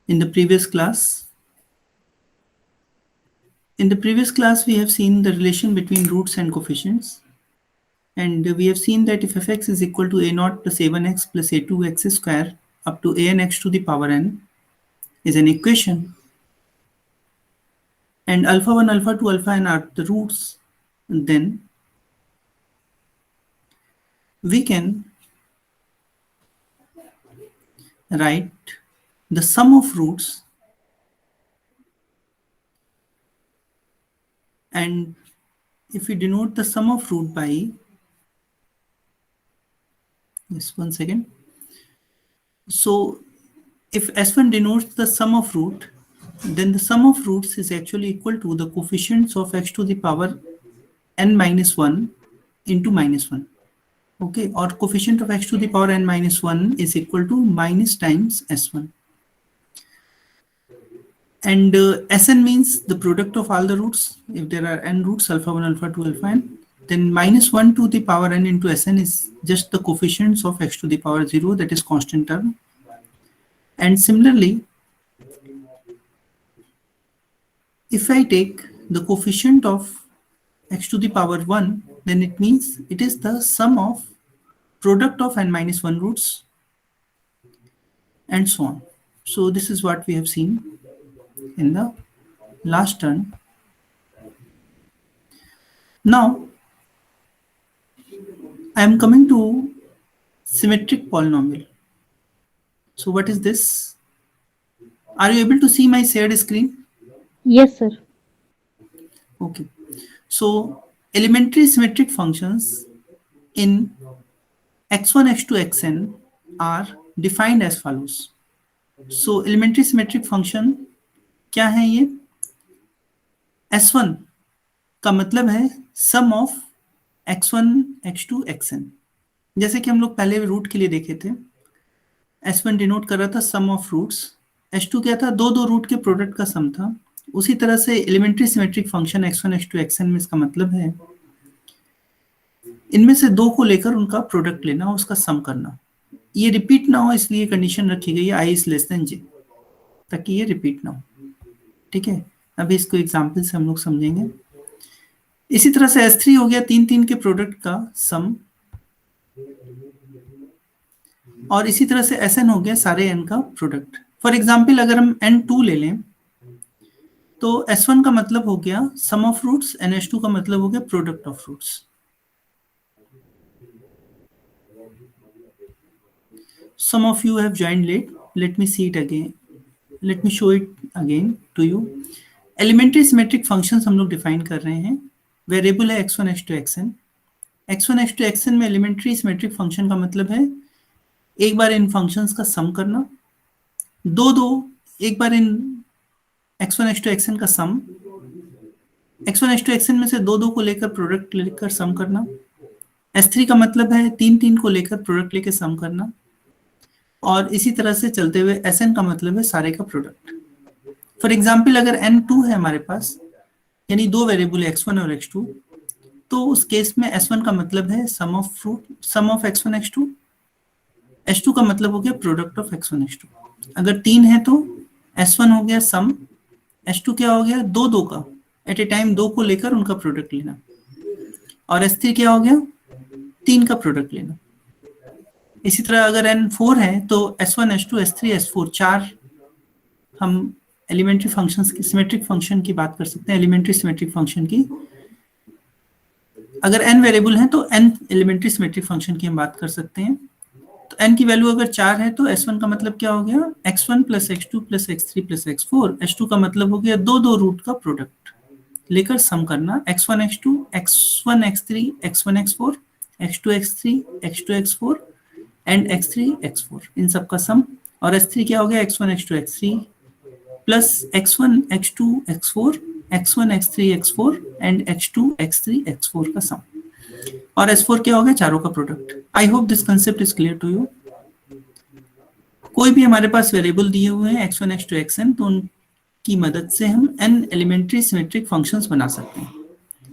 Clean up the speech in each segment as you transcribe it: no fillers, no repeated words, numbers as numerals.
In the previous class, we have seen the relation between roots and coefficients. And we have seen that if fx is equal to a0 plus a1x plus a2x square up to an x to the power n is an equation, and alpha 1, alpha 2, alpha n are the roots, then we can write the sum of roots, and if we denote the sum of root by, just one second. So if S1 denotes the sum of root, then the sum of roots is actually equal to the coefficients of x to the power n minus 1 into minus 1. Okay, or coefficient of x to the power n minus 1 is equal to minus times S1. And Sn means the product of all the roots. If there are n roots, alpha 1, alpha 2, alpha n, then minus 1 to the power n into Sn is just the coefficients of x to the power 0, that is constant term. And similarly, if I take the coefficient of x to the power 1, then it means it is the sum of product of n minus 1 roots and so on. So this is what we have seen in the last turn. Now I am coming to symmetric polynomial. So what is this? Are you able to see my shared screen? Yes, sir. Okay. So elementary symmetric functions in x1, x2, xn are defined as follows. So elementary symmetric function क्या है ये? S1 का मतलब है सम of x1, x2, xn. जैसे कि हम लोग पहले रूट के लिए देखे थे, S1 डिनोट कर रहा था सम ऑफ रूट्स, S2 क्या था? दो रूट के प्रोडक्ट का सम था. उसी तरह से elementary symmetric function x1, x2, xn में इसका मतलब है इनमें से दो को लेकर उनका प्रोडक्ट लेना, उसका सम करना. ये रिपीट ना हो इसलिए कंडीशन रखी गई है i is less than j, ताकि ये रिपीट ना हो. ठीक है, अभी इसको एग्जाम्पल से हम लोग समझेंगे. इसी तरह से S3 हो गया तीन के प्रोडक्ट का सम, और इसी तरह से Sn हो गया सारे n का प्रोडक्ट. फॉर एग्जाम्पल अगर हम n2 ले लें तो S1 का मतलब हो गया सम ऑफ रूट्स, NH2 का मतलब हो गया product of roots. Some of you have joined late. Let me see it again. Let me show it again to you. Elementary symmetric functions हम लोग डिफाइन कर रहे हैं. वेरिएबल है x1, x2, xn. x1, x2, xn में elementary symmetric function का मतलब है एक बार इन फंक्शंस का सम करना, एक बार इन x1, x2, xn का सम, x1, x2, xn में से दो को लेकर प्रोडक्ट लेकर सम करना. S3 का मतलब है तीन को लेकर प्रोडक्ट लेकर सम करना, और इसी तरह से चलते हुए Sn का मतलब है सारे का प्रोडक्ट. फॉर एग्जाम्पल अगर n2 है हमारे पास, यानी दो वेरिएबल x1 और x2, तो उस केस में S1 का मतलब है सम ऑफ x1, x2, S2 का मतलब हो गया प्रोडक्ट ऑफ x1, x2. अगर तीन है तो S1 हो गया सम, S2 क्या हो गया? दो का एट ए टाइम दो को लेकर उनका प्रोडक्ट लेना, और S3 क्या हो गया? तीन का प्रोडक्ट लेना. इसी तरह अगर n4 है तो S1, S2, S3, S4 चार हम एलिमेंट्री फंक्शंस की सिमेट्रिक फंक्शन की बात कर सकते हैं. एलिमेंट्री सिमेट्रिक फंक्शन की अगर n वेरिएबल है तो n एलिमेंट्री सिमेट्रिक फंक्शन की हम बात कर सकते हैं. तो n की वैल्यू अगर 4 है तो S1 का मतलब क्या हो गया? x1 plus x2 plus x3 plus x4. S2 का मतलब हो गया दो रूट का प्रोडक्ट लेकर सम करना, x1, x2, x1, x3, x1, x4, x2, x3, x2, x4 and x3, x4, इन सब का सम. और S3 क्या हो गया? x1, x2, x3 plus x1, x2, x4, x1, x3, x4 and x2, x3, x4 का सम. और S4 क्या हो गया? चारों का product. I hope this concept is clear to you. कोई भी हमारे पास वेरिएबल दिए हुए हैं x1, x2, xn, तो उनकी मदद से हम n एलिमेंट्री सिमेट्रिक फंक्शंस बना सकते हैं.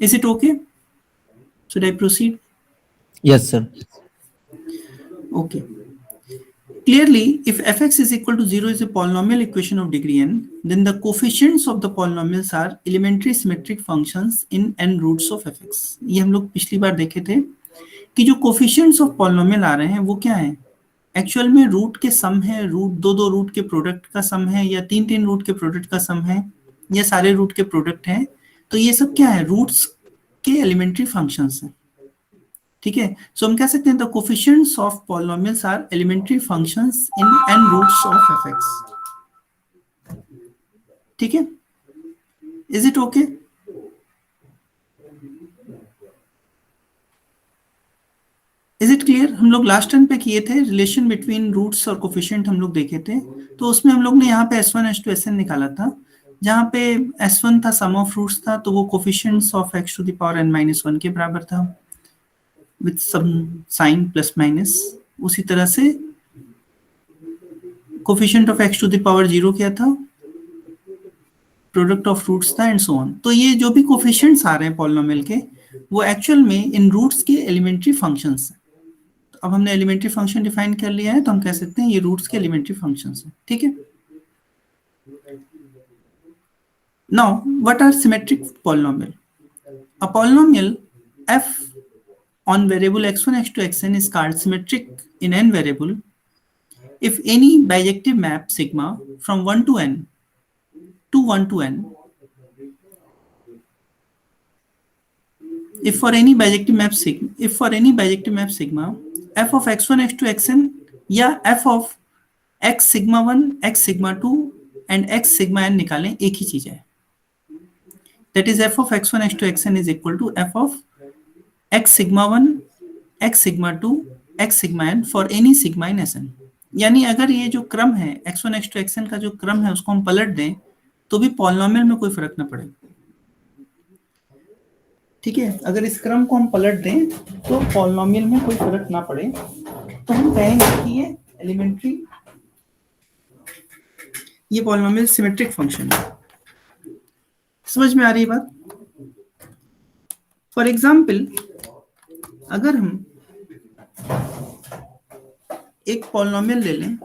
Is it okay? Should I proceed? Yes sir. Okay. Clearly, if fx is equal to 0 is a polynomial equation of degree n, then the coefficients of the polynomials are elementary symmetric functions in n roots of fx. ये हम लोग पिछली बार देखे थे कि जो coefficients of polynomial आ रहे हैं वो क्या है, एक्चुअल में रूट के सम है, रूट दो रूट के प्रोडक्ट का सम है, या तीन रूट के प्रोडक्ट का सम है, या सारे रूट के प्रोडक्ट हैं. तो ये सब क्या है, रूट्स के एलिमेंट्री फंक्शंस हैं. ठीक है, सो हम कह सकते हैं the coefficients of polynomials are elementary functions in n roots of fx. ठीक है, is it okay? Is it clear? हम लोग लास्ट टाइम पे किए थे रिलेशन बिटवीन रूट्स और कोफिशिएंट हम लोग देखे थे, तो उसमें हम लोग ने यहाँ पे s1 s2 sn निकाला था, जहाँ पे s1 था सम ऑफ रूट्स था, तो वो coefficients of x to the power n-1 के बराबर था with some sign plus minus. उसी तरह से coefficient of x to the power 0 क्या था, प्रोडक्ट ऑफ रूट्स था, एंड सो ऑन. तो ये जो भी कोफिशिएंट्स आ रहे हैं पॉलिनोमियल के, वो एक्चुअल में इन रूट्स के एलिमेंट्री फंक्शंस हैं. तो अब हमने एलिमेंट्री फंक्शन डिफाइन कर लिया है, तो हम कह सकते हैं ये रूट्स के एलिमेंट्री फंक्शंस हैं. ठीक है, now what are symmetric polynomial? A polynomial f on variable x1 x2 xn is called symmetric in n variable if any bijective map sigma from 1 to n to 1 to n, if for any bijective map sigma f of x1 x2 xn या f of x sigma 1 x sigma 2 and x sigma n निकालें, एक ही चीज है. that is f of x1 x2 xn is equal to f of x sigma 1 x sigma 2 x sigma n for any sigma in Sn. यानी अगर ये जो क्रम है x1 x2 xn का जो क्रम है उसको हम पलट दें तो भी पॉलिनोमियल में कोई फर्क ना पड़े. ठीक है, अगर इस क्रम को हम पलट दें तो पॉलिनोमियल में कोई फर्क ना पड़े, तो हम कहेंगे कि ये एलिमेंट्री, ये पॉलिनोमियल सिमेट्रिक फंक्शन है. समझ में आ रही बात? फॉर एग्जाम्पल, अगर हम एक पॉलिनोमियल ले लें,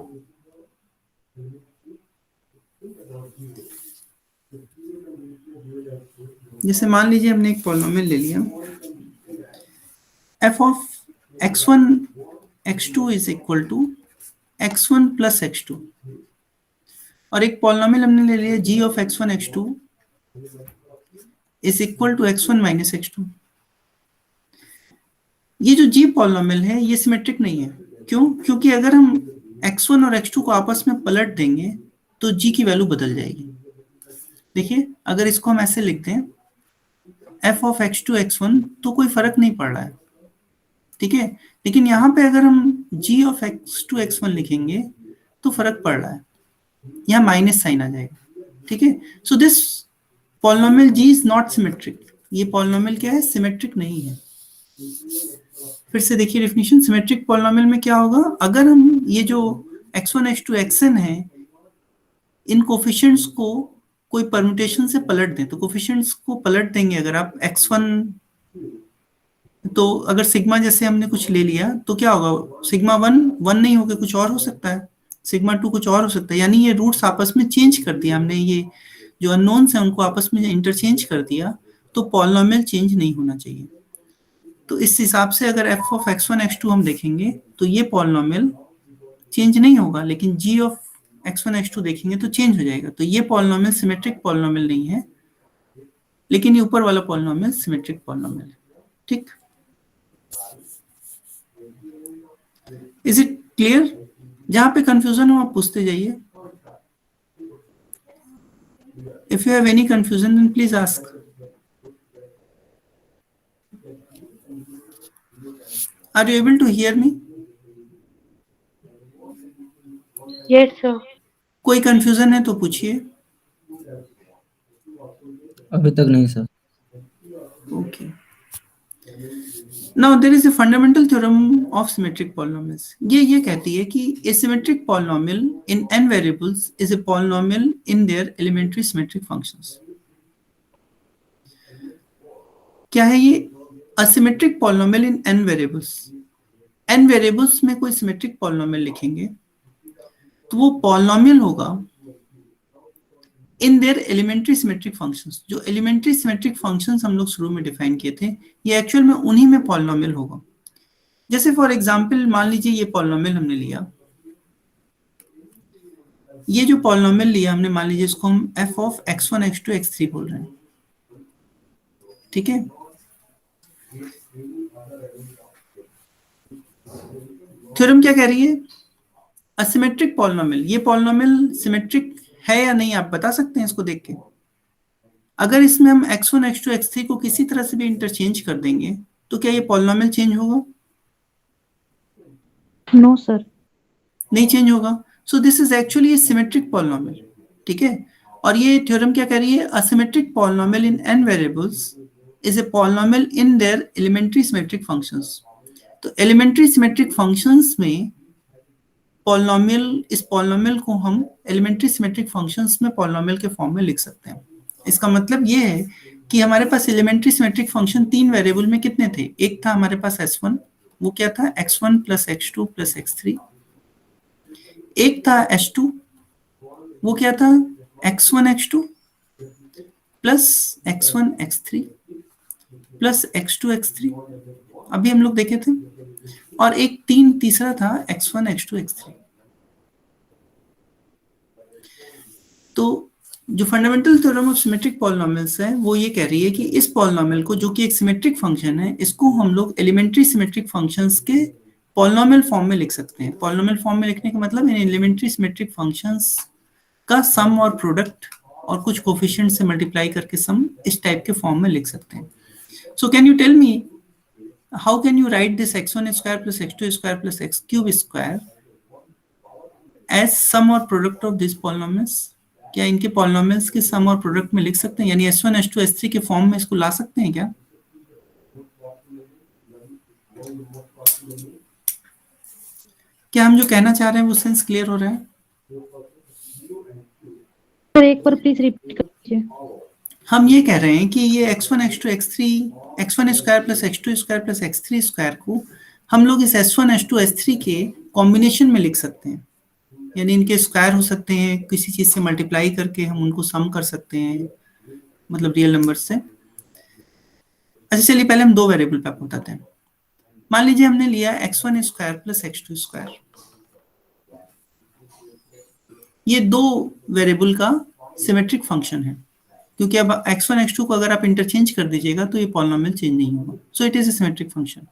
जैसे मान लीजिए हमने एक पॉलिनोमियल ले लिया f of x1 x2 is equal to x1 plus x2, और एक पॉलिनोमियल हमने ले लिया g of x1 x2 is equal to x1 minus x2. ये जो g पॉलिनोमियल है ये सिमेट्रिक नहीं है. क्यों? क्योंकि अगर हम x1 और x2 को आपस में पलट देंगे तो g की वैल्यू बदल जाएगी. देखिए, अगर इसको हम ऐसे लिखते हैं f of x2 x1 तो कोई फर्क नहीं पड़ रहा है. ठीक है, लेकिन यहाँ पे अगर हम g of x2 x1 लिखेंगे तो फर्क पड़ रहा है, यहाँ माइनस साइन आ जाएगा. ठीक है, so this polynomial g is not symmetric. ये पॉलिनोमियल क्या है? सिमेट्रिक नहीं है. फिर से देखिए डेफिनेशन, सिमेट्रिक पॉलिनोमियल में क्या होगा, अगर हम ये जो x1 x2 xn है इन कोफिशिएंट्स को कोई परम्यूटेशन से पलट दें, तो कोफिशिएंट्स को पलट देंगे अगर आप x1, तो अगर सिग्मा जैसे हमने कुछ ले लिया तो क्या होगा, सिग्मा 1 नहीं होगा, कुछ और हो सकता है, सिग्मा 2 कुछ और हो सकता है. यानी ये रूट्स आपस में चेंज कर दिया हमने, ये जो अननोन्स हैं उनको आपस में इंटरचेंज कर दिया, तो पॉलिनोमियल चेंज नहीं होना चाहिए. तो इस हिसाब से अगर f of x1 x2 हम देखेंगे तो ये पॉलिनोमियल चेंज नहीं होगा, लेकिन g of x1 x2 देखेंगे तो चेंज हो जाएगा. तो ये पॉलिनोमियल सिमेट्रिक पॉलिनोमियल नहीं है, लेकिन ये ऊपर वाला पॉलिनोमियल सिमेट्रिक पॉलिनोमियल है. ठीक, इज इट क्लियर? जहां पे कंफ्यूजन हो आप पूछते जाइए. If you have any confusion then please ask. Are you able to hear me? Yes, sir. कोई कंफ्यूजन है तो पूछिए. अभी तक नहीं sir. Okay. Now there is a fundamental theorem of symmetric polynomials. ये कहती है कि a symmetric polynomial in n variables is a polynomial in their elementary symmetric functions. क्या है ये? A symmetric polynomial in n variables. n variables में कोई symmetric polynomial लिखेंगे तो वो पॉलिनोमियल होगा in their elementary symmetric functions. जो एलिमेंट्री सिमेट्रिक फंक्शंस हम लोग शुरू में डिफाइन किए थे, ये एक्चुअल में उन्हीं में पॉलिनोमियल होगा। जैसे फॉर एग्जांपल मान लीजिए ये पॉलिनोमियल हमने लिया, ये जो पॉलिनोमियल लिया हमने, मान लीजिए इसको हम f of x1 x2 x3 बोल रहे हैं, ठीक है। थ्योरम क्या कह रही है? असिमेट्रिक पॉलिनोमियल, ये पॉलिनोमियल सिमेट्रिक है या नहीं आप बता सकते हैं इसको देख के। अगर इसमें हम x1 x2 x3 को किसी तरह से भी इंटरचेंज कर देंगे तो क्या ये पॉलिनोमियल चेंज होगा? No sir. नहीं चेंज होगा। So this is actually symmetric polynomial, ठीक है। और ये थ्योरम क्या कह रही है? A symmetric polynomial in n variables is a polynomial in their elementary symmetric functions. तो एलिमेंट्री सिमेट्रिक फंक्शंस में पॉलिनोमियल, इस पॉलिनोमियल को हम एलिमेंट्री सिमेट्रिक फंक्शंस में पॉलिनोमियल के फॉर्म में लिख सकते हैं। इसका मतलब ये है कि हमारे पास एलिमेंट्री सिमेट्रिक फंक्शन तीन वेरिएबल में कितने थे? एक था हमारे पास s1, वो क्या था? x1 plus x2 plus x3। एक था s2, वो क्या था? x1 x2 plus x1 x3 plus x2 x3, अभी हम लोग देखे थे। और एक तीसरा था x1 x2 x3। तो जो fundamental theorem of symmetric polynomials है वो ये कह रही है कि इस पॉलिनोमियल को, जो कि एक सिमेट्रिक फंक्शन है, इसको हम लोग एलिमेंट्री सिमेट्रिक फंक्शंस के पॉलिनोमियल फॉर्म में लिख सकते हैं। पॉलिनोमियल फॉर्म में लिखने का मतलब इन एलिमेंट्री सिमेट्रिक फंक्शंस का सम और प्रोडक्ट और कुछ कोफिशिएंट से मल्टीप्लाई करके सम इस टाइप के फॉर्म में लिख सकते हैं। So can you tell me how can you write this x1 square plus x2 square plus x cube square as sum और प्रोडक्ट ऑफ दिस पॉलिनोमियल्स? क्या इनके पॉलिनोमियल्स के सम और प्रोडक्ट में लिख सकते हैं, यानी s1 s2 s3 के फॉर्म में इसको ला सकते हैं क्या? क्या हम जो कहना चाह रहे हैं वो सेंस क्लियर हो रहा है? सर एक बार प्लीज रिपीट कर दीजिए। हम ये कह रहे हैं कि ये x1 x2 x3 x1 square plus x2 square plus x3 square को हम लोग इस s1 s2 s3 के कॉम्बिनेशन में लिख सकते हैं, यानी इनके स्क्वायर हो सकते हैं, किसी चीज से मल्टीप्लाई करके हम उनको सम कर सकते हैं, मतलब रियल नंबर से। अच्छा चलिए पहले हम दो वेरिएबल पे आपको बताते हैं। मान लीजिए हमने लिया x1 square plus x2 square, ये दो वेरिएबल का सिमेट्रिक फंक्शन है, क्योंकि अब x1 x2 को अगर आप इंटरचेंज कर दीजिएगा तो ये पॉलिनोमियल चेंज नहीं होगा। So it is a symmetric function.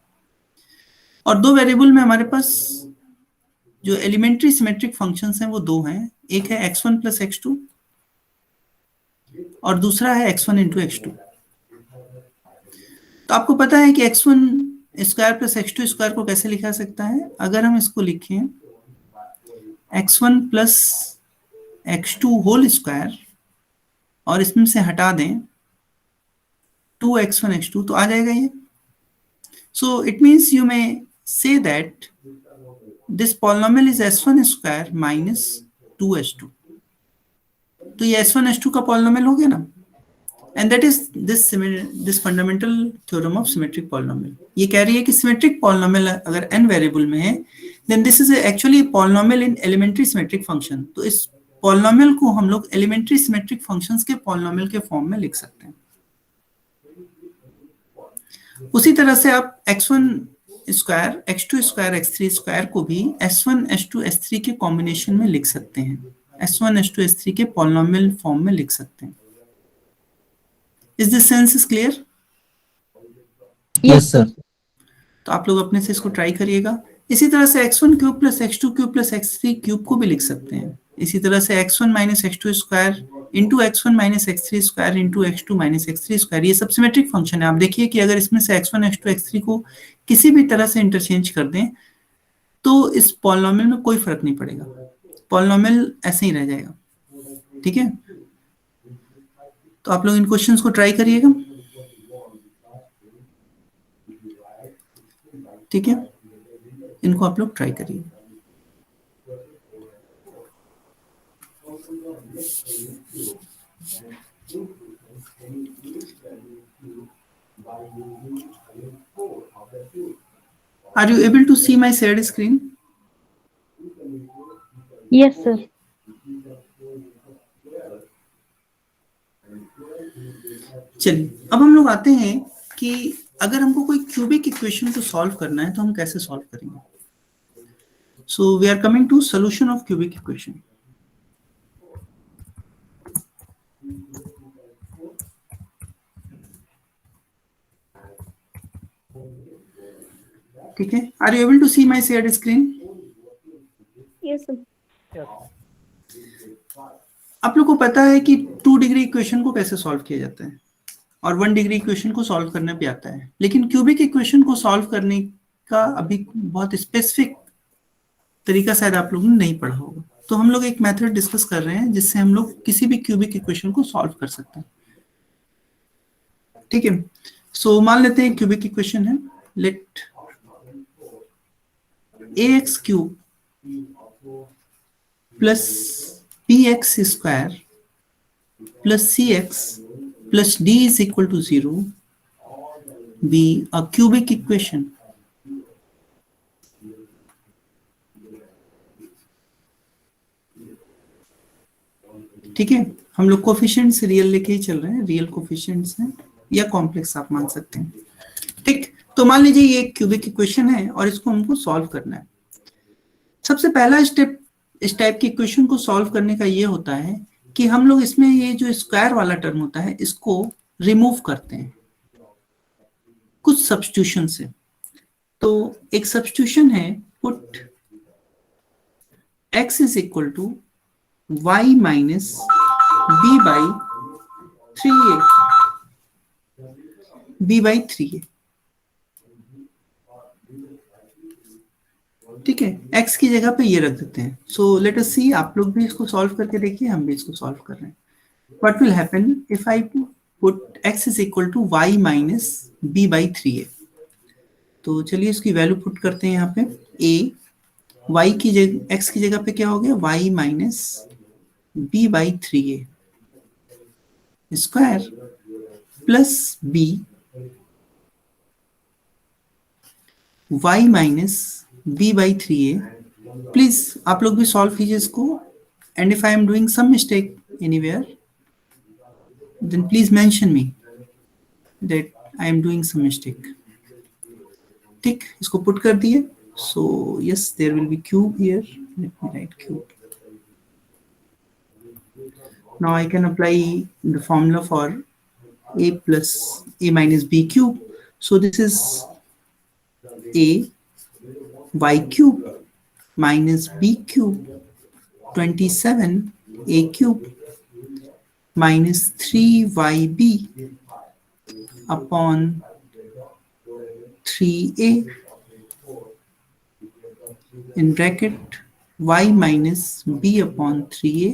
और दो वेरिएबल में हमारे पास जो एलिमेंट्री सिमेट्रिक फंक्शंस हैं वो दो हैं, एक है x1 प्लस x2 और दूसरा है x1 इंटू x2। तो आपको पता है कि x1 square plus x2 square को कैसे लिखा सकता है? अगर हम इसको लिखें x1 plus x2 whole square और इसमें से हटा दें 2x1 x2 तो आ जाएगा ये। So it means you may say that this polynomial is s1 square minus 2s2। तो ये s1 s2 का पॉलिनोमियल हो गया ना, and that is this fundamental theorem of symmetric polynomial. ये कह रही है कि सिमेट्रिक पॉलिनोमियल अगर n वेरिएबल में है then this is actually polynomial in elementary symmetric function. तो इस पॉलिनोमियल को हम लोग एलिमेंट्री सिमेट्रिक फंक्शंस के पॉलिनोमियल के फॉर्म में लिख सकते हैं। उसी तरह से आप x1 square x2 square x3 square को भी s1 s2 s3 के कॉम्बिनेशन में लिख सकते हैं, s1 s2 s3 के पॉलिनोमियल फॉर्म में लिख सकते हैं। Is this sense is clear? Yes sir. तो आप लोग अपने से इसको ट्राई करिएगा। इसी तरह से x1 cube plus x2 cube plus x3 cube को भी लिख सकते हैं। इसी तरह से x1 minus x2 square into x1 minus x3 square into x2 minus x3 square, ये सब सिमेट्रिक फंक्शन है। आप देखिए कि अगर इसमें से x1 x2 x3 को किसी भी तरह से इंटरचेंज कर दें तो इस पॉलिनोमियल में कोई फर्क नहीं पड़ेगा, पॉलिनोमियल ऐसे ही रह जाएगा, ठीक है। तो आप लोग इन क्वेश्चंस को ट्राई करिएगा, ठीक है। इनको आप लोग ट्राई करिए। Are you able to see my shared screen? Yes sir. चलिए अब हम लोग आते हैं कि अगर हमको कोई क्यूबिक इक्वेशन को सॉल्व करना है तो हम कैसे सॉल्व करेंगे। So we are coming to solution of cubic equation. ठीक है, are you able to see my shared screen? Yes sir. आप लोग को पता है कि 2 डिग्री इक्वेशन को कैसे सॉल्व किया जाता है और 1 डिग्री इक्वेशन को सॉल्व करने भी आता है, लेकिन क्यूबिक इक्वेशन को सॉल्व करने का अभी बहुत स्पेसिफिक तरीका शायद आप लोगों ने नहीं पढ़ा होगा। तो हम लोग एक मेथड डिस्कस कर रहे हैं जिससे हम लोग किसी भी क्यूबिक इक्वेशन को सॉल्व कर सकते हैं। ठीक है, सो मान लेते हैं क्यूबिक इक्वेशन है, let ax cube plus bx square plus cx plus d is equal to 0 be a cubic equation. ठीक है, हम लोग कोफिशिएंट्स रियल लेके ही चल रहे हैं, रियल कोफिशिएंट्स हैं या कॉम्प्लेक्स आप मान सकते हैं। ठीक, तो मान लीजिए ये एक क्यूबिक इक्वेशन है और इसको हमको सॉल्व करना है। सबसे पहला स्टेप इस टाइप की इक्वेशन को सॉल्व करने का ये होता है कि हम लोग इसमें ये जो स्क्वायर वाला टर्म होता है इसको रिमूव करते हैं कुछ सब्स्टिट्यूशन से। तो एक सब्स्टिट्यूशन है, put x is equal to y minus b by 3a, b by 3a। ठीक है, x की जगह पे ये रख देते हैं। सो लेट अस सी, आप लोग भी इसको सॉल्व करके देखिए, हम भी इसको सॉल्व कर रहे हैं। What will happen if I put x is equal to y minus b by 3a। तो चलिए इसकी वैल्यू पुट करते हैं यहाँ पे। a y की जगह x की जगह पे क्या हो गया, y minus b by 3a square plus b y minus b by 3a। Please आप लोग भी सॉल्व कीजिए इसको, and if I am doing some mistake anywhere then please mention me that I am doing some mistake. ठीक, इसको put कर दिए। So yes, there will be cube here, let me write cube. Now I can apply the formula for a plus a minus b cube. So this is a y cube minus b cube 27 a cube minus 3yb upon 3a in bracket y minus b upon 3a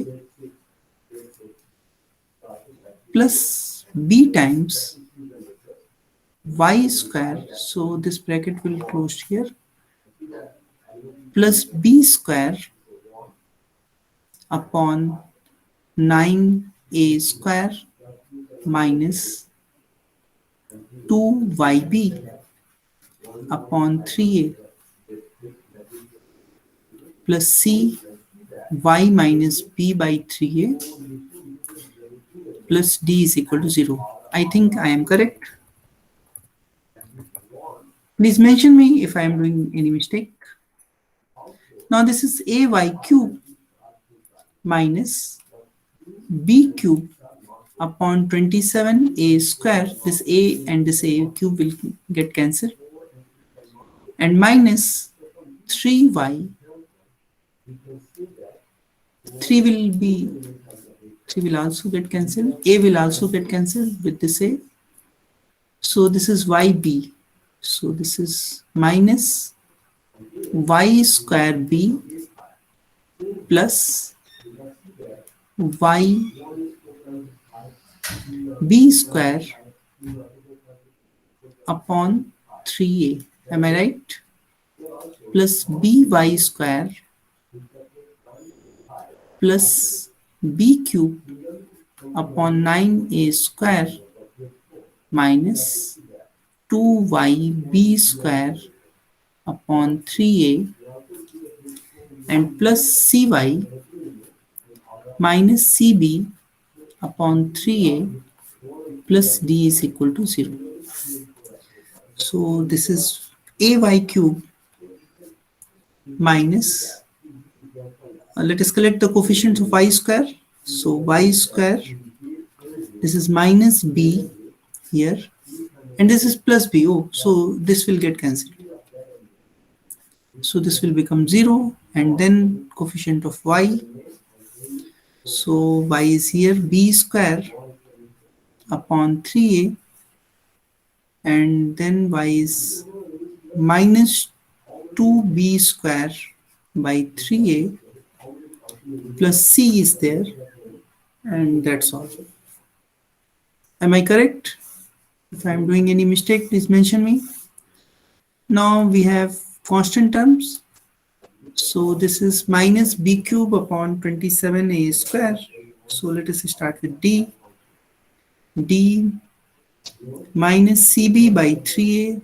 plus b times y square, so this bracket will close here, plus b square upon 9a square minus 2yb upon 3a plus c y minus b by 3a plus d is equal to 0. I think I am correct. Please mention me if I am doing any mistake. Now this is ay cube minus b cube upon 27a square. This a and this a cube will get cancelled, and minus 3y. 3 will also get cancelled. A will also get cancelled with this a. So this is yb. So this is minus y square b plus y b square upon 3a. Am I right? Plus by square plus b cube upon 9a square minus 2yb square upon 3a and plus cy minus cb upon 3a plus d is equal to 0. So this is ay cube minus, let us collect the coefficients of y square. So y square, this is minus b here, and this is plus b. Oh, so this will get cancelled. So this will become 0, and then coefficient of y. So y is here b square upon 3a, and then y is minus 2b square by 3a plus c is there, and that's all. Am I correct? If I am doing any mistake, please mention me. Now we have constant terms. So this is minus b cube upon 27a square. So let us start with d. d minus cb by 3a.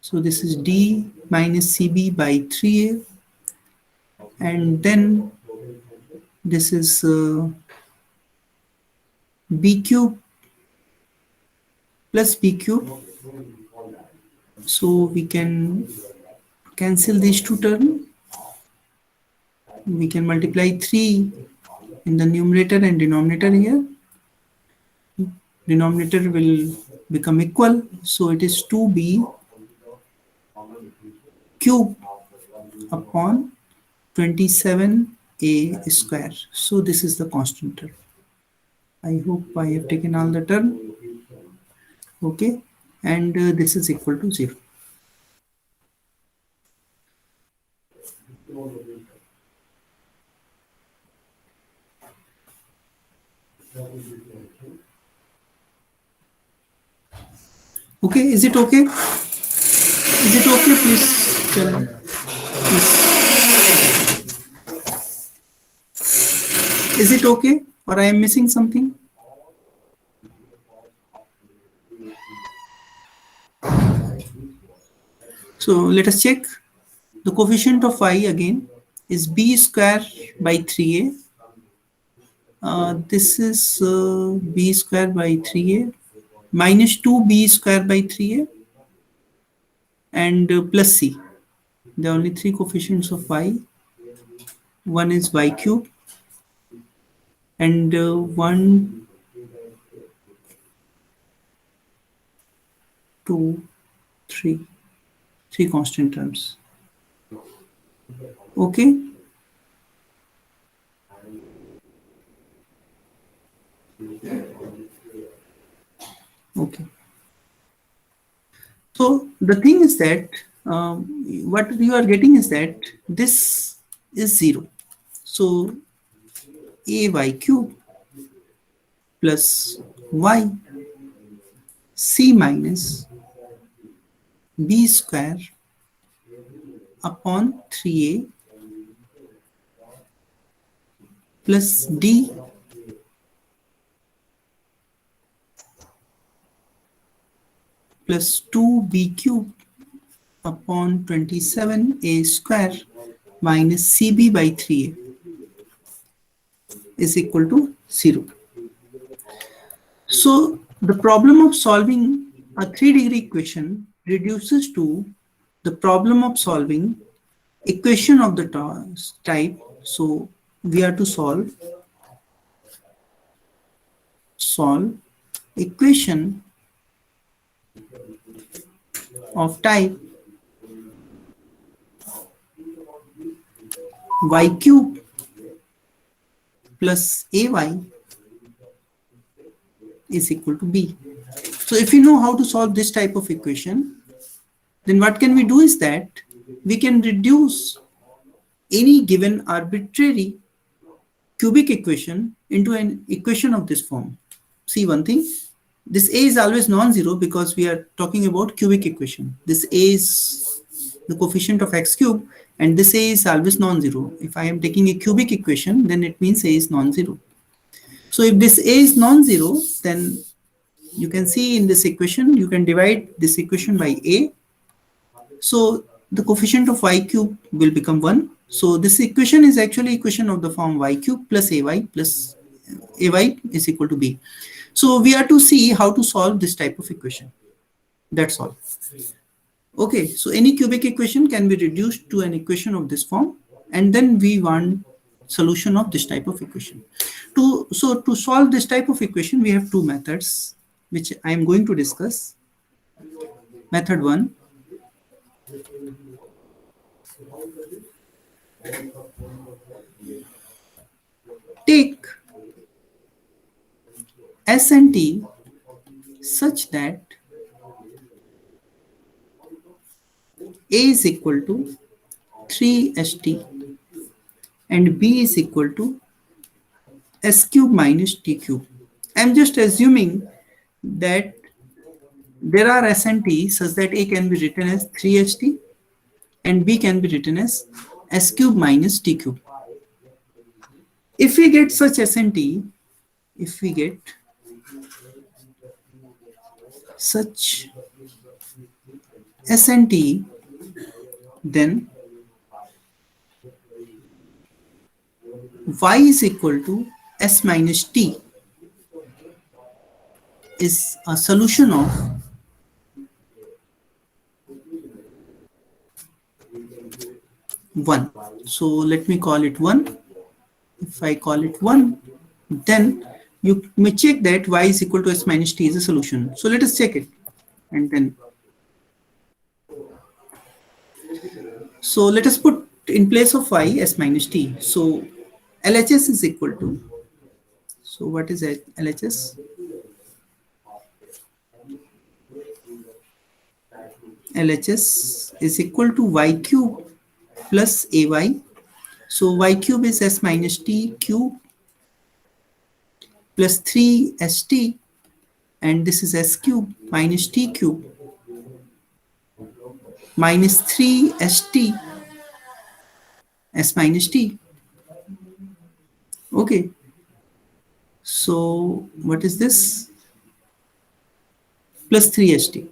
So this is d minus cb by 3a. And then this is b cube plus b cube. So we can cancel these two terms. We can multiply 3 in the numerator and denominator here. Denominator will become equal. So it is 2b cube upon 27a square. So this is the constant term. I hope I have taken all the term. Okay, and this is equal to 0. Okay, is it okay? Is it okay? Please tell me. Please. Is it okay, or I am missing something? So let us check. The coefficient of y again is b square by 3a. This is b square by 3a minus 2b square by 3a and plus c. There are only three coefficients of y. One is y cube and 1, 2, 3. Three constant terms. Okay. Okay. So the thing is that what you are getting is that this is 0. So ay cube plus y c minus b square upon 3a plus d plus 2b cube upon 27a square minus cb by 3a is equal to 0. So the problem of solving a 3-degree equation reduces to the problem of solving equation of the type. So we are to solve equation of type y cube plus ay is equal to b. So if you know how to solve this type of equation, then what can we do is that we can reduce any given arbitrary cubic equation into an equation of this form. See one thing, this a is always non-zero because we are talking about cubic equation. This a is the coefficient of x cube and this a is always non-zero. If I am taking a cubic equation, then it means a is non-zero. So if this a is non-zero, then you can see in this equation, you can divide this equation by a. So the coefficient of y cube will become 1 So this equation is actually equation of the form y cube plus ay is equal to b. So we are to see how to solve this type of equation. That's all. Okay, so any cubic equation can be reduced to an equation of this form, and then we want solution of this type of equation. To solve this type of equation, we have two methods, which I am going to discuss. Method 1. Take S and T such that A is equal to 3st and B is equal to S cube minus T cube. I'm just assuming that there are S and T such that A can be written as 3st and B can be written as S cube minus T cube. If we get such S and T, if we get such S and T, then y is equal to S minus T is a solution of one. So let me call it 1. If I call it 1, then you may check that y is equal to S minus T is a solution. So let us check it. And then, so let us put in place of y S minus T. So LHS is equal to, so what is LHS? LHS is equal to y cube plus ay. So y cube is S minus T cube plus 3st, and this is S cube minus T cube minus 3st S minus T. Okay. So what is this? Plus 3st.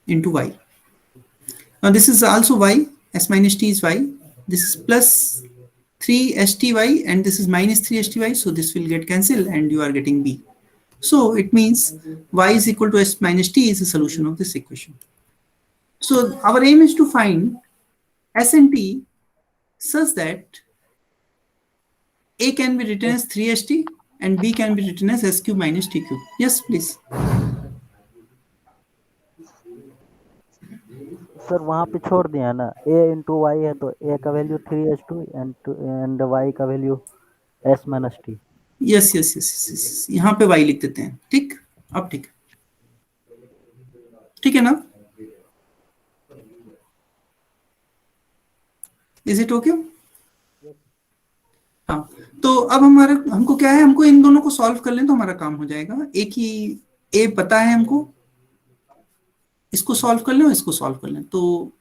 Into y. Now this is also y, S minus T is y. This is plus 3sty and this is minus 3sty. So this will get cancelled and you are getting b. So it means y is equal to S minus T is the solution of this equation. So our aim is to find S and T such that A can be written as 3st and B can be written as S cube minus T cube. Yes, please. Sir वहाँ पे छोड़ दिया ना, a into Y है तो a का value 3s2 and y का value s minus T. Yes yes yes yes, यहाँ पे y लिख देते हैं. ठीक, अब ठीक, ठीक है ना? Is it okay? हाँ, तो अब हमको क्या है, हमको इन दोनों को सॉल्व कर लें तो हमारा काम हो जाएगा. एक ही a पता है हमको, इसको सॉल्व कर लें और इसको सॉल्व कर लें. तो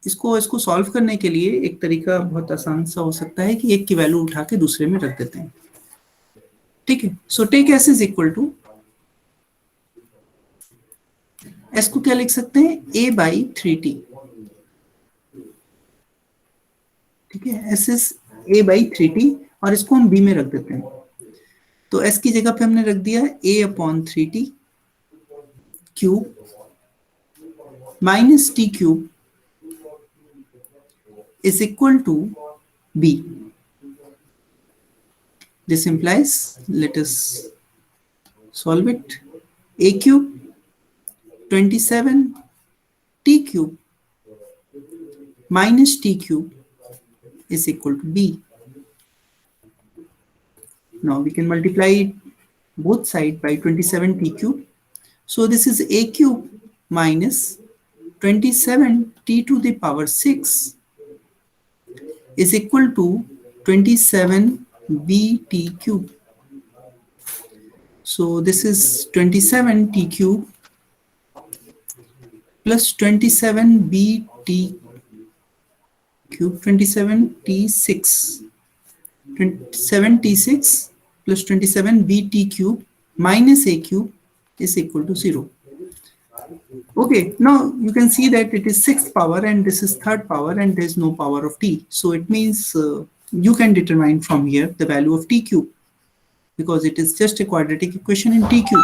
इसको सॉल्व करने के लिए एक तरीका बहुत आसान सा हो सकता है कि एक की वैल्यू उठा के दूसरे में रख देते हैं. ठीक है. So take s is equal to, s को क्या लिख सकते हैं, a बाई 3t. ठीक है, s is a by 3t और इसको हम b में रख देते हैं. तो s की जगह पे हमने रख दिया a upon 3t cube minus t cube is equal to b. This implies, let us solve it. A cube 27 t cube minus t cube is equal to b. Now we can multiply both sides by 27 t cube. So this is a cube minus 27 t to the power 6 is equal to 27 bt cube. So this is 27 t cube plus 27 bt cube, 27 t6, 27 t6 plus 27 bt cube minus a cube is equal to 0. Okay, now you can see that it is sixth power and this is third power and there is no power of t. So it means you can determine from here the value of t cube, because it is just a quadratic equation in t cube.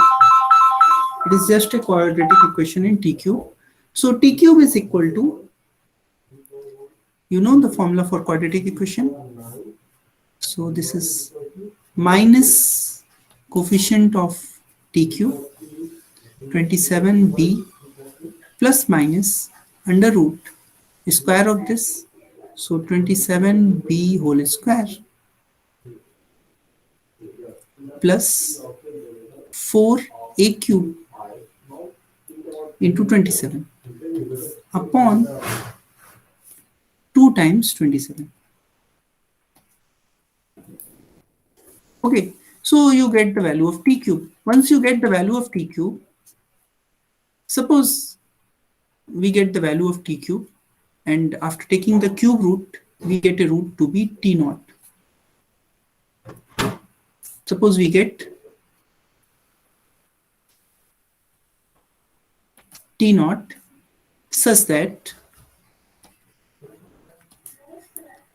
It is just a quadratic equation in t cube. So t cube is equal to, you know the formula for quadratic equation. So this is minus coefficient of t cube 27b plus minus under root square of this, so 27b whole square plus 4a cube into 27 upon 2 times 27. Okay, so you get the value of t cube. Once you get the value of t cube, suppose we get the value of t cube, and after taking the cube root, we get a root to be t naught. Suppose we get t naught such that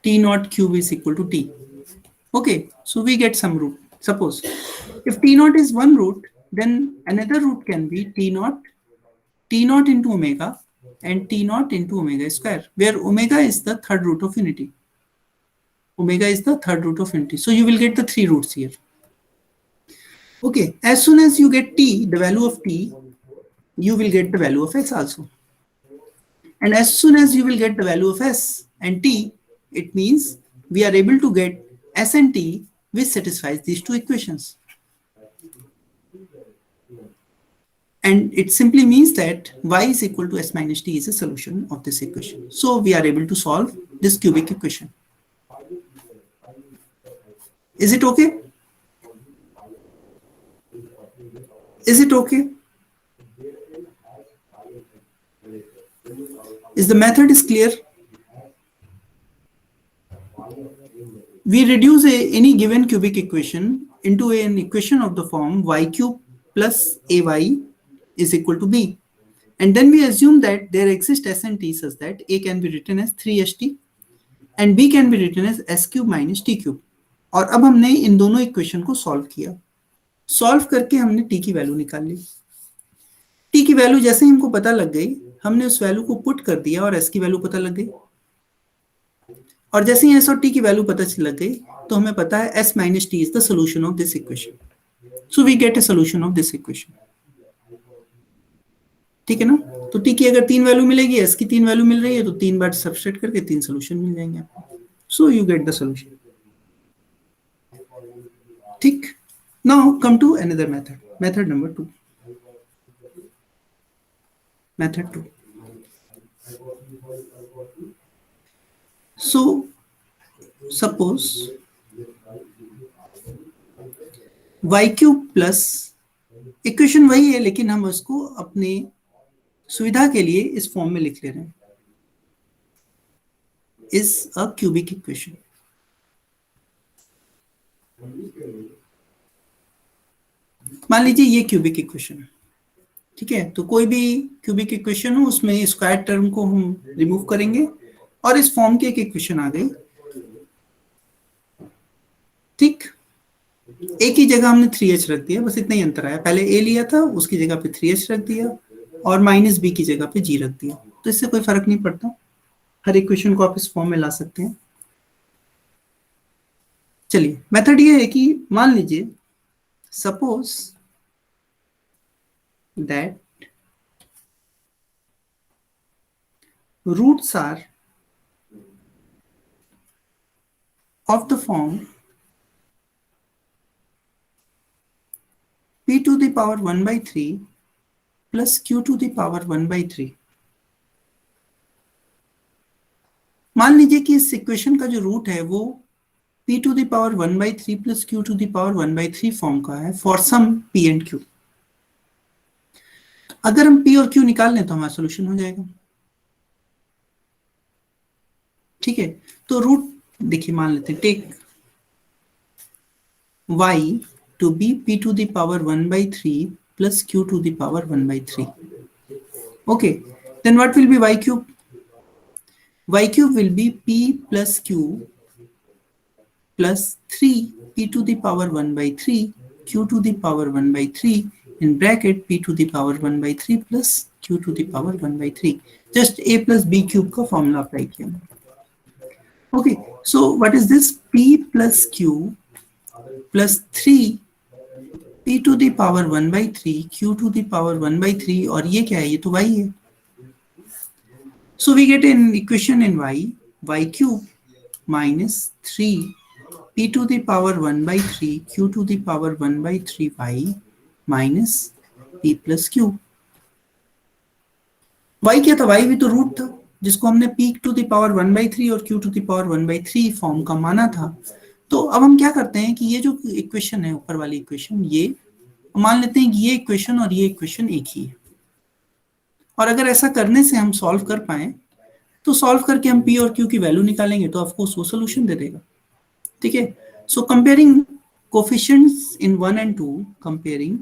t naught cube is equal to t. Okay, so we get some root. Suppose if t naught is one root, then another root can be t naught into omega, and t naught into omega square, where omega is the third root of unity. Omega is the third root of unity. So you will get the three roots here. Okay, as soon as you get t, the value of t, you will get the value of s also. And as soon as you will get the value of s and t, it means we are able to get s and t which satisfies these two equations. And it simply means that y is equal to s minus t is a solution of this equation. So we are able to solve this cubic equation. Is it okay? Is it okay? Is the method is clear? We reduce any given cubic equation into an equation of the form y cube plus ay is equal to b. And then we assume that there exists s and t such that a can be written as 3st and b can be written as s cube minus t cube. और अब हमने इन दोनों equation को solve किया. Solve करके हमने t की value निकाल ली. t की वैल्यू जैसे ही हमको पता लग गई, हमने उस वैल्यू को पुट कर दिया और s की वैल्यू पता लग गई. और जैसे ही s और t की वैल्यू पता लग गई, तो हमें पता है s minus t is the solution of this equation. So we get a solution of this equation. ठीक है ना? तो t की अगर 3 वैल्यू मिलेगी, s की 3 वैल्यू मिल रही है, तो 3 बार सब्सट्रैक्ट करके 3 सोल्यूशन मिल जाएंगे आपको. So you get the solution. ठीक. Now come to another method. Method number 2. Method 2. So suppose y cube plus equation वही है, लेकिन हम उसको अपने सुविधा के लिए इस फॉर्म में लिख ले रहे हैं. Is a cubic equation. मान लीजिए ये क्यूबिक इक्वेशन है. ठीक है, तो कोई भी क्यूबिक इक्वेशन हो, उसमें स्क्वायर टर्म को हम रिमूव करेंगे और इस फॉर्म की एक इक्वेशन आ गई. ठीक, ए की जगह हमने 3h रख दिया, बस इतना ही अंतर आया. पहले ए लिया था, उसकी जगह पे 3h रख दिया और माइनस बी की जगह पे g रख दिया. तो इससे कोई फर्क नहीं पड़ता, हर इक्वेशन को आप इस फॉर्म में ला सकते हैं. चलिए, मेथड ये है कि मान लीजिए suppose that roots are of the form p to the power 1 by 3 plus q to the power 1 by 3. मान लीजिए कि इस इक्वेशन का जो रूट है वो p to the power 1 by 3 plus q to the power 1 by 3 form का है for some p and q. अगर हम p और q निकाल लें तो हमारा सोल्यूशन हो जाएगा. ठीक है, तो रूट देखिए, मान लेते हैं take y to be p to the power 1 by 3 plus q to the power 1 by 3. Okay, then what will be y cube? Y cube will be p plus q plus 3 p to the power 1 by 3 q to the power 1 by 3 in bracket p to the power 1 by 3 plus q to the power 1 by 3. Just a plus b cube का formula apply किया. Okay, so what is this? P plus q plus 3 p to the power 1 by 3 q to the power 1 by 3 और ये क्या है? ये तो y है. So we get an equation in y cube minus 3 p to the power 1 by 3 q to the power 1 by 3 y minus p plus q. y क्या था? y भी तो रूट था जिसको हमने p to the power 1 by 3 और q to the power 1 by 3 form का माना था. तो अब हम क्या करते हैं कि ये जो इक्वेशन है, ऊपर वाली इक्वेशन, ये मान लेते हैं कि ये इक्वेशन और ये इक्वेशन एक ही है. और अगर ऐसा करने से हम सॉल्व कर पाए तो सॉल्व करके हम p और q की वैल्यू निकालेंगे तो ऑफकोर्स वो सोल्यूशन दे देगा. ठीक है. सो comparing coefficients in 1 and 2, comparing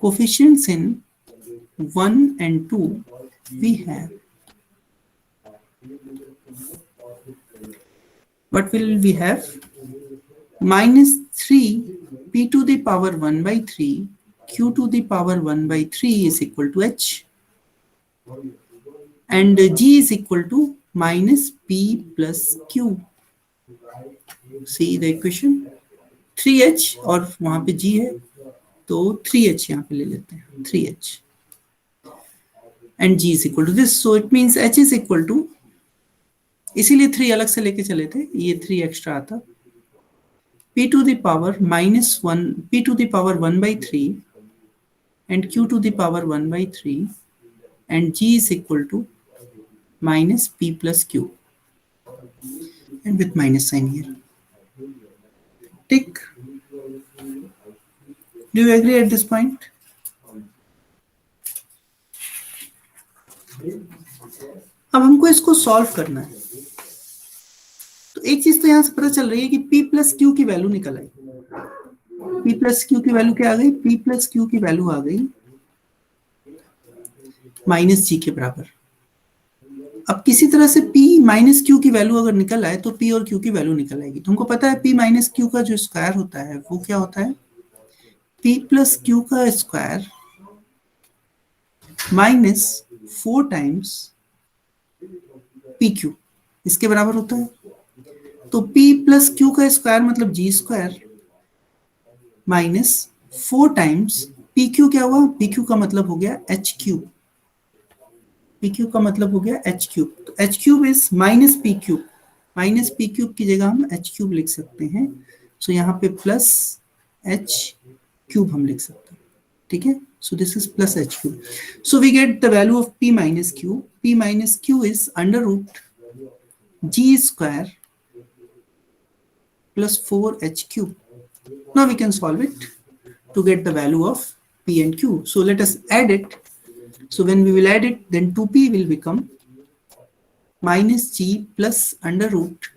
coefficients in 1 and 2, we have, what will we have? Minus 3 p to the power 1 by 3 q to the power 1 by 3 is equal to h, and g is equal to minus p plus q. See the equation, 3h और वहां पे g है तो 3h यहाँ पे ले लेते हैं, 3h, and g is equal to this. So it means h is equal to, इसीलिए 3 अलग से लेके चले थे, ये 3 एक्स्ट्रा आता, p to the power minus 1 p to the power 1 by 3 and q to the power 1 by 3 and g is equal to minus p plus q, and with minus sign here. Tick. Do you agree at this point? अब हमको इसको solve करना है. तो एक चीज तो यहां से पता चल रही है कि p प्लस क्यू की वैल्यू निकल आई. p प्लस क्यू की वैल्यू क्या आ गई? p प्लस क्यू की वैल्यू आ गई माइनस जी के बराबर. अब किसी तरह से p माइनस क्यू की वैल्यू अगर निकल आए तो p और q की वैल्यू निकल आएगी. तुमको पता है p माइनस क्यू का जो स्क्वायर होता है वो क्या होता है? p प्लस क्यू का square minus 4 times P Q, इसके बराबर होता है. तो p प्लस क्यू का स्क्वायर मतलब G square minus 4 times P Q. क्या हुआ? पी क्यू का मतलब हो गया एच क्यूब. पी क्यू का मतलब हो गया एच क्यूब. तो H cube is minus P cube. Minus P cube की जगह हम एच क्यूब लिख सकते हैं. सो यहाँ पे प्लस एच क्यूब हम लिख सकते हैं. ठीक है. So this is plus h cube. So we get the value of p minus q. P minus q is under root g square plus 4h cube. Now we can solve it to get the value of p and q. So let us add it. So when we will add it, then 2p will become minus g plus under root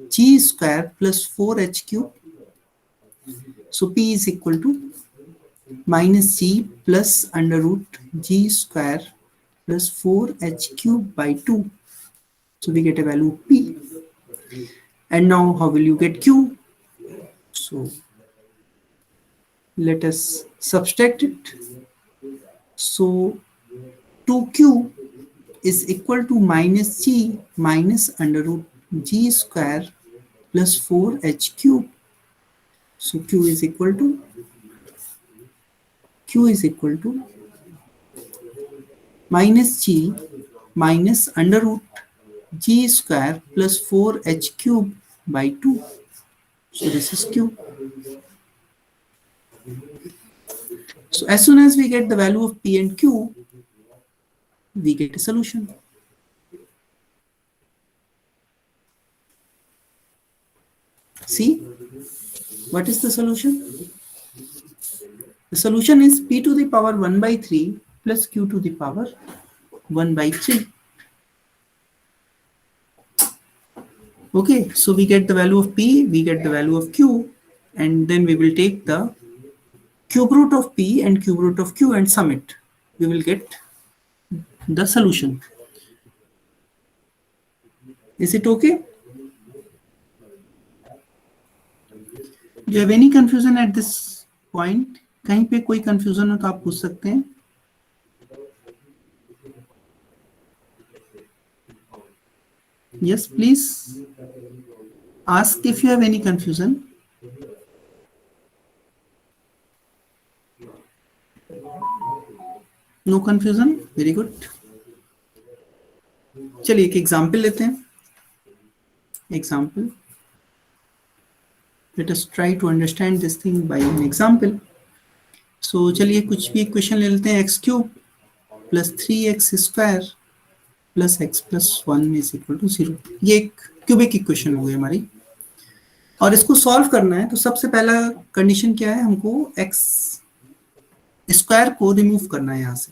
g square plus 4h cube. So p is equal to minus g plus under root g square plus 4h cube by 2. So we get a value of p. And now how will you get q? So let us subtract it. So 2q is equal to minus g minus under root g square plus 4h cube. So q is equal to minus g minus under root g square plus 4h cube by 2. So this is q. So as soon as we get the value of p and q, we get a solution. See, what is the solution? The solution is p to the power 1 by 3 plus q to the power 1 by 3. Okay, so we get the value of p, we get the value of q, and then we will take the cube root of p and cube root of q and sum it. We will get the solution. Is it okay? Do you have any confusion at this point? कहीं पे कोई confusion हो तो आप पूछ सकते हैं. Yes, please ask if you have any confusion. No confusion? Very good. चलिए एक एग्जाम्पल लेते हैं. Example. Let us try to understand this thing by an example. So चलिए कुछ भी इक्वेशन ले लेते हैं. x cube plus 3x square plus x plus 1 is equal to 0. ये एक क्यूबिक इक्वेशन हो गई हमारी और इसको सॉल्व करना है. तो सबसे पहला कंडीशन क्या है, हमको x स्क्वायर को रिमूव करना है यहाँ से.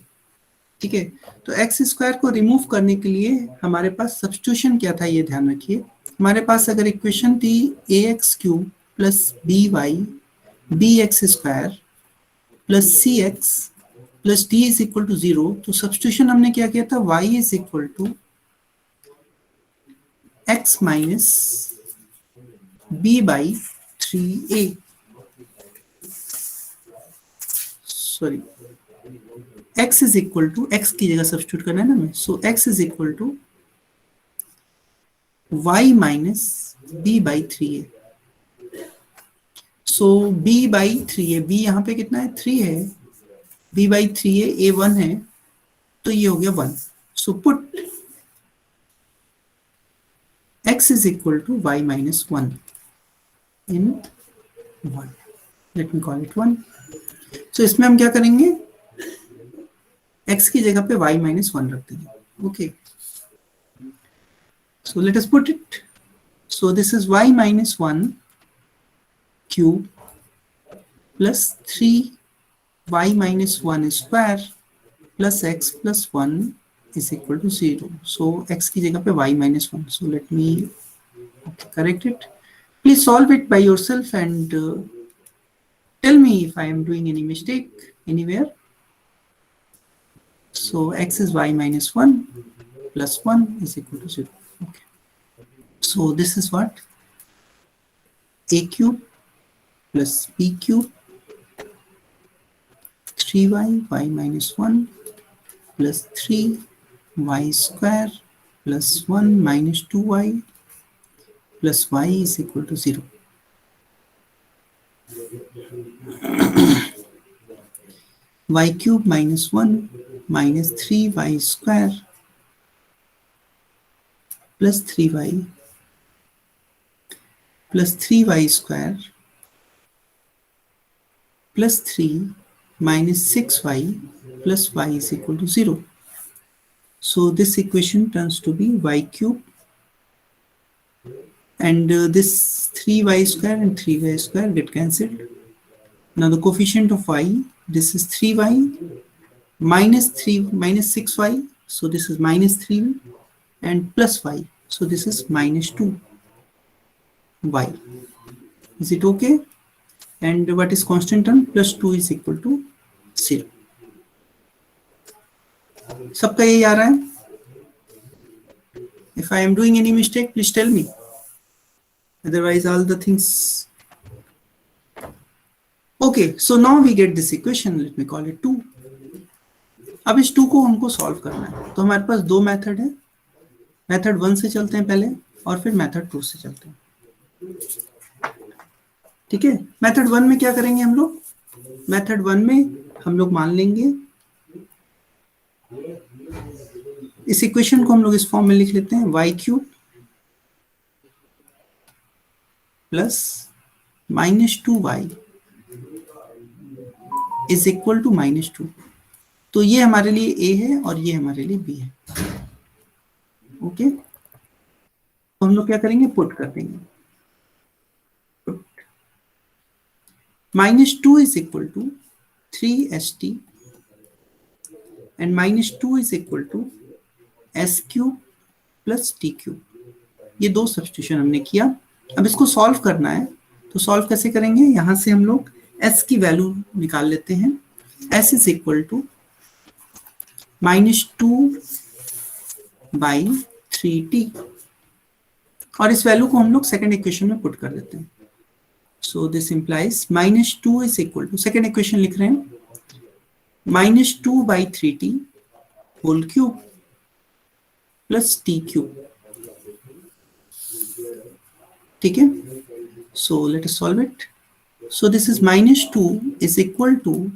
ठीक है, तो x स्क्वायर को रिमूव करने के लिए हमारे पास सब्स्टिट्यूशन क्या था, ये ध्यान रखिए. हमारे पास अगर इक्वेशन थी ax cube plus by bx square plus cx plus d is equal to 0, तो सब्स्टिट्यूशन हमने क्या किया था, y is equal to x minus b by 3a. Sorry, x is equal to, x की जगह सब्स्टिट्यूट करना है ना हमें. So x is equal to y minus b by 3a. So b by 3a, b यहाँ पे कितना है, 3 है. b बाई 3a, a 1 है, तो ये हो गया 1. So put x is equal to y minus 1 in 1. Let me call it 1. सो इसमें हम क्या करेंगे, x की जगह पे y माइनस 1 रख देंगे. Okay, so let us put it. So this is y minus 1 cube plus 3y minus 1 square plus x plus 1 is equal to 0. So x की जगह पे y minus 1. So let me correct it. Please solve it by yourself and tell me if I am doing any mistake anywhere. So x is y minus 1 plus 1 is equal to 0. Okay. So this is what? A cube plus b cube 3y y minus 1 plus 3y square plus 1 minus 2y plus y is equal to 0. Y cube minus 1 minus 3y square plus 3y plus 3y square plus 3 minus 6y plus y is equal to 0. So this equation turns to be y cube, and this 3y square and 3y square get cancelled. Now the coefficient of y, this is 3y minus 6y, so this is minus 3 and plus y, so this is minus 2y. Is it okay? And what is constant term? Plus 2 is equal to 0. सबका यही आ रहा है? If I am doing any mistake, please tell me. Otherwise, all the things. Okay, so now we get this equation. Let me call it 2. अब इस 2 को हमको solve करना है. तो हमारे पास दो मेथड है. मेथड 1 से चलते हैं पहले और फिर मेथड 2 से चलते हैं. ठीक है, मेथड 1 में क्या करेंगे हम लोग? मेथड 1 में हम लोग मान लेंगे, इस इक्वेशन को हम लोग इस फॉर्म में लिख लेते हैं, y cube plus minus 2y is equal to minus 2. तो ये हमारे लिए a है और ये हमारे लिए b है. ओके, तो हम लोग क्या करेंगे, पुट कर देंगे. minus 2 is equal to 3st and minus 2 is equal to s cube plus t cube. ये दो सब्स्टिट्यूशन हमने किया. अब इसको सॉल्व करना है, तो तो सॉल्व कैसे करेंगे, यहां से हम लोग s की वैल्यू निकाल लेते हैं। s is equal to -2/3t, और इस वैल्यू को हम लोग सेकेंड इक्वेशन में पुट कर देते हैं। So this implies -2 is equal to, second equation लिख रहे हैं, -2/3t whole cube plus t cube. ठीक है, so let us solve it. So this is -2 is equal to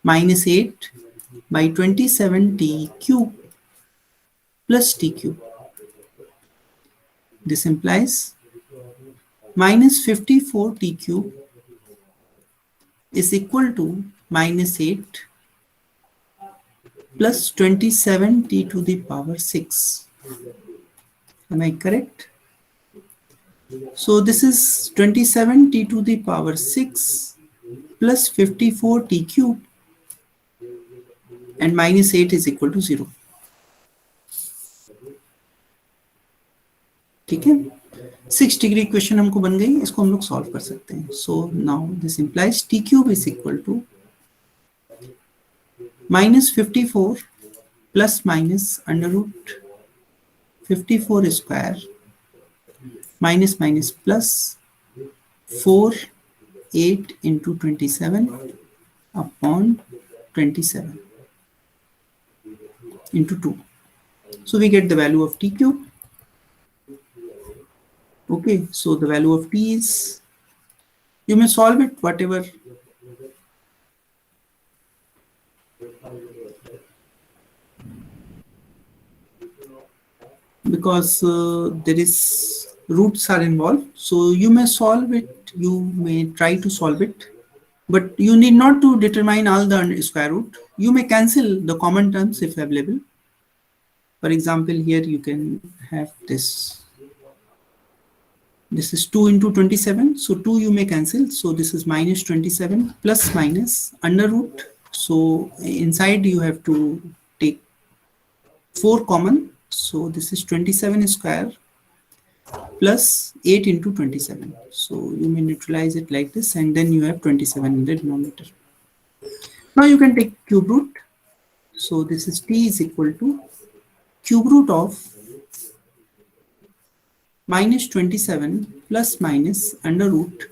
-8/27t cube plus t cube. This implies -54t cube is equal to -8 plus 27t to the power 6. Am I correct? So this is 27t to the power 6 plus 54t cube, and -8 is equal to 0. ठीक है, 6 degree equation हमको बन गई, इसको हम लोग solve कर सकते हैं। So now this implies t cube is equal to -54 plus minus √54 square minus minus plus 4/8 into 27 upon 27 into 2. So we get the value of t cube. Okay, so the value of t is, you may solve it whatever because there is roots are involved, so you may solve it, you may try to solve it, but you need not to determine all the square root. You may cancel the common terms if available. For example, here you can have this is 2 into 27, so 2 you may cancel, so this is -27 plus minus under root, so inside you have to take 4 common, so this is 27 square plus 8 into 27, so you may neutralize it like this, and then you have 27 in the denominator. Now you can take cube root, so this is t is equal to cube root of -27 plus minus under root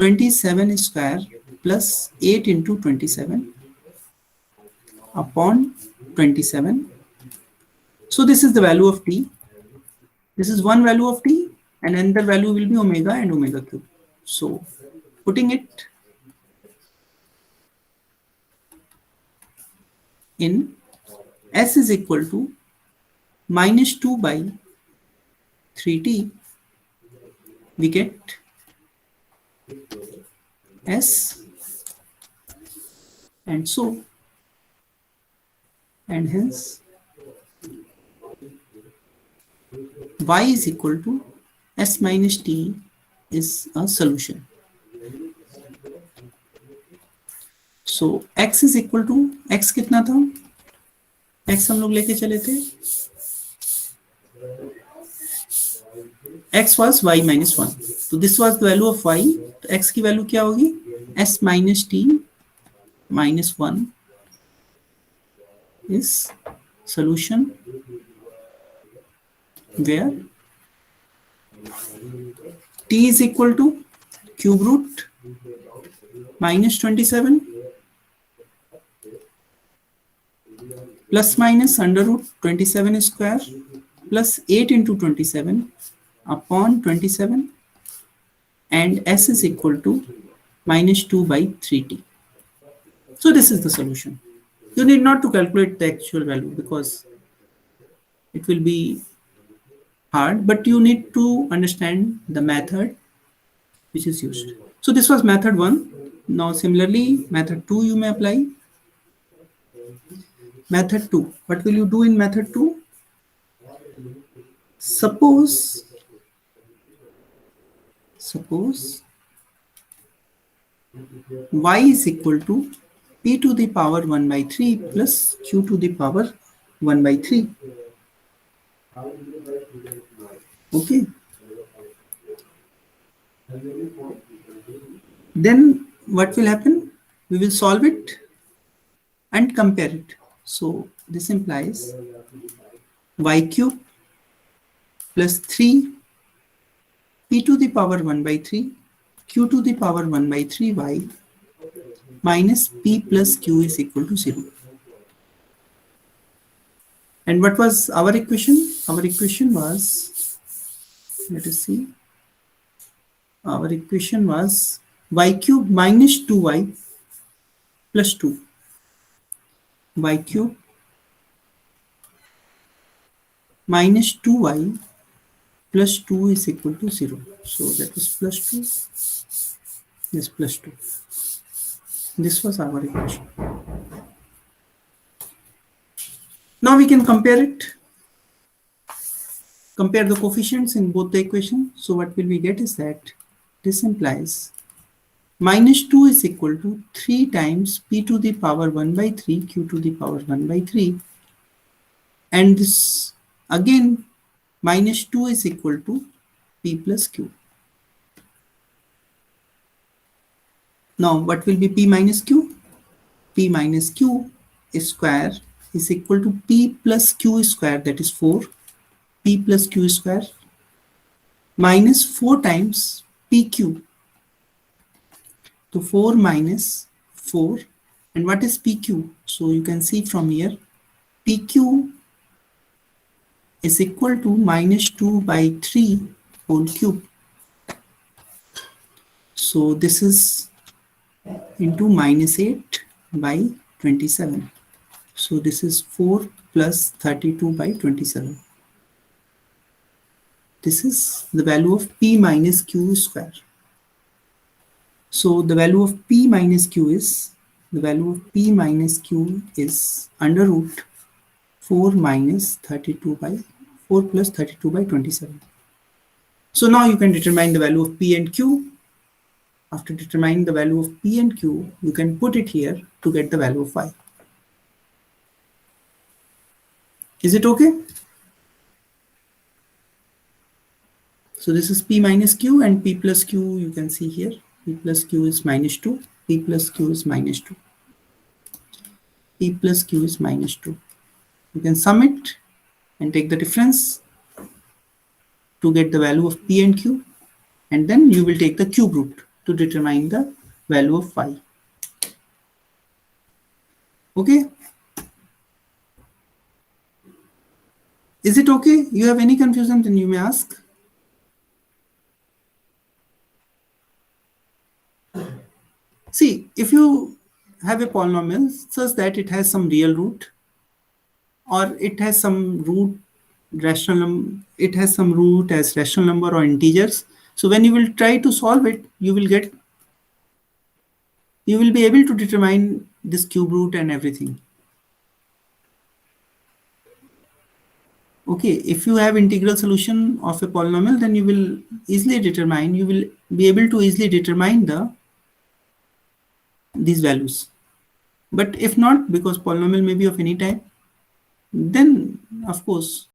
27 square plus 8 into 27 upon 27. So this is the value of t. This is one value of t, and another value will be omega and omega cube. So putting it in, s is equal to -2/3t, we get s, and so, and hence y is equal to s minus t is a solution. So x is equal to, x कितना था, x हम लोग लेके चले थे, x was y minus 1, so this was the value of y, तो x की value क्या होगी, s minus t minus 1 is solution where t is equal to cube root -27 plus minus under root 27 square plus 8 into 27 upon 27, and s is equal to -2/3t. So this is the solution. You need not to calculate the actual value because it will be hard, but you need to understand the method which is used. So this was method 1. Now similarly method 2 you may apply. Method 2, what will you do in method 2? Suppose y is equal to p to the power 1/3 plus q to the power 1/3. Okay. Then what will happen? We will solve it and compare it. So this implies y cube plus 3 p to the power 1 by 3 q to the power 1 by 3 y minus p plus q is equal to 0. And what was our equation? Our equation was, let us see, our equation was y cube minus 2y plus 2. Y cube minus 2y plus 2 is equal to 0. So that is plus 2. Yes, plus 2. This was our equation. Now we can compare it. Compare the coefficients in both the equations. So what will we get is that this implies minus 2 is equal to 3 times p to the power 1 by 3 q to the power 1 by 3. And this again minus 2 is equal to p plus q. Now what will be p minus q? P minus q square is equal to p plus q square, that is 4. P plus q square minus 4 times pq. So 4 minus 4. And what is pq? So you can see from here, pq is equal to minus 2 by 3 whole cube. So this is into minus 8 by 27. So this is 4 plus 32 by 27. This is the value of p minus q square. So the value of p minus q is, under root 4 minus 32 by 4 plus 32 by 27. So now you can determine the value of p and q. After determining the value of p and q, you can put it here to get the value of y. Is it okay? So this is p minus q, and p plus q you can see here. P plus q is minus 2. P plus q is minus 2. P plus q is minus 2. You can sum it and take the difference to get the value of p and q, and then you will take the cube root to determine the value of y. Okay? Is it okay? You have any confusion, then you may ask. See, if you have a polynomial such that it has some real root, or it has some root it has some root as rational number or integers. So when you will try to solve it, you will be able to determine this cube root and everything. Okay, if you have integral solution of a polynomial, then you will be able to easily determine these values. But if not, because polynomial may be of any type, then of course